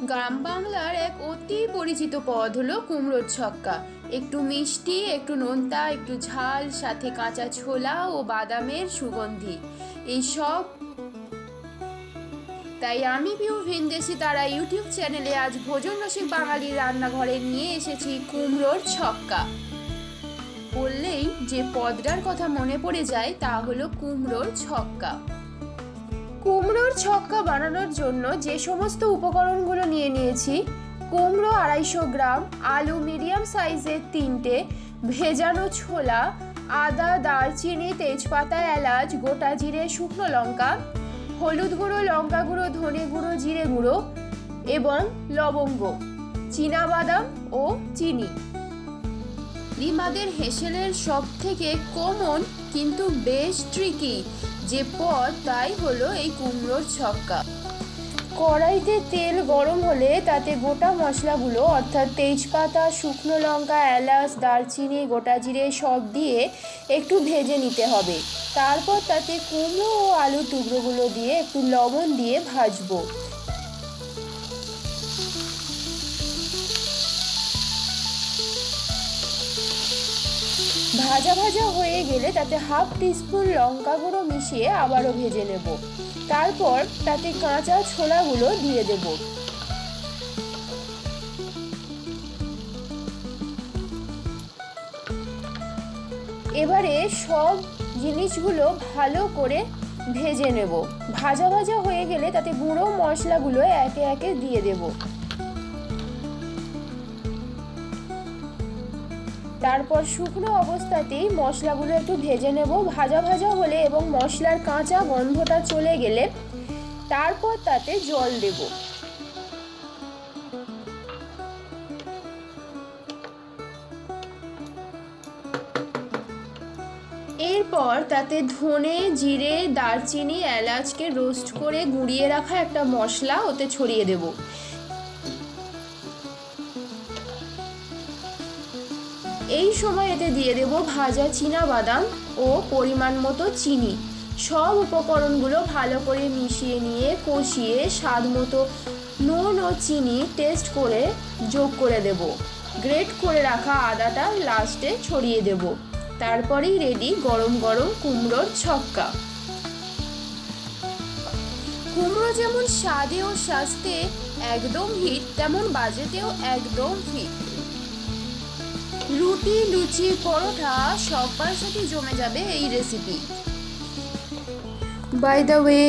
গ্রাম বাংলার এক অতি পরিচিত পদ হলো কুমড়োর ছক্কা। একটু মিষ্টি, একটু নোনতা, একটু ঝাল, সাথে কাঁচা ছোলা ও বাদামের সুগন্ধি এইসব। তাই আমি পিউ ভিনদেশি তারা ইউটিউব চ্যানেলে আজ ভোজন রসিক বাঙালির রান্নাঘরে নিয়ে এসেছি কুমড়োর ছক্কা। বললেই যে পদটার কথা মনে পড়ে যায় তা হলো কুমড়োর ছক্কা। কুমড়োর ছক্কা বানানোর জন্য যে সমস্ত উপকরণগুলো নিয়ে নিয়েছি: কুমড়ো 250 গ্রাম, আলু মিডিয়াম সাইজের 3টে, ভেজানো ছোলা, আদা, দারচিনি, তেজপাতা, এলাচ, গোটা জিরে, শুকনো লঙ্কা, হলুদ গুঁড়ো, লঙ্কা গুঁড়ো, ধনে গুঁড়ো, জিরে গুঁড়ো এবং লবঙ্গ, চীনাবাদাম ও চিনি। রিমাদের হেসেলের সব থেকে কমন কিন্তু বেশ ট্রিকি যে পদ তাই হলো এই কুমড়োর ছক্কা। কড়াইতে তেল গরম হলে তাতে গোটা মশলাগুলো অর্থাৎ তেজপাতা, শুকনো লঙ্কা, এলাচ, দারচিনি, গোটা জিরে সব দিয়ে একটু ভেজে নিতে হবে। তারপর তাতে কুমড়ো ও আলুর টুকরোগুলো দিয়ে একটু লবণ দিয়ে ভাজবো। ভাজা ভাজা হয়ে গেলে তাতে হাফ টিস্পুন লঙ্কা গুঁড়ো মিশিয়ে আবারও ভেজে নেব। তারপর তাতে কাঁচা ছোলাগুলো দিয়ে দেব। এবারে সব জিনিসগুলো ভালো করে ভেজে নেব। ভাজা ভাজা হয়ে গেলে তাতে গুঁড়ো মশলাগুলো একে একে দিয়ে দেব। তারপর শুকনো অবস্থাতেই মশলাগুলো একটু ভেজে নেব। ভাজা ভাজা হলে এবং মশলার কাঁচা গন্ধটা চলে গেলে তারপর তাতে জল দেব। এরপর তাতে ধনে, জিরে, দারচিনি, এলাচকে রোস্ট করে গুঁড়িয়ে রাখা একটা মশলা ওতে ছড়িয়ে দেব। এই সময় এতে দিয়ে দেব ভাজা চীনাবাদাম ও পরিমাণ মতো চিনি। সব উপকরণগুলো ভালো করে মিশিয়ে নিয়ে কষিয়ে স্বাদ মতো নুন ও চিনি টেস্ট করে যোগ করে দেব। গ্রেট করে রাখা আদাটা লাস্টে ছড়িয়ে দেব। তারপরেই রেডি গরম গরম কুমড়োর ছক্কা। কুমড়ো যেমন স্বাদে ও স্বাস্থ্যে একদম হিট, তেমন বাজেটেও একদম ফিট। রুটি, লুচি, পরোটা সবার সাথে জমে যাবে এই রেসিপি। বাই দ্য ওয়ে,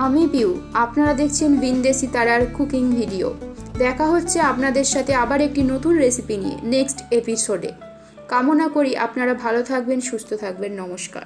আমি পিউ, আপনারা দেখছেন ভিনদেশি তারার কুকিং ভিডিও। দেখা হচ্ছে আপনাদের সাথে আবার একটি নতুন রেসিপি নিয়ে নেক্সট এপিসোডে। কামনা করি আপনারা ভালো থাকবেন, সুস্থ থাকবেন। নমস্কার।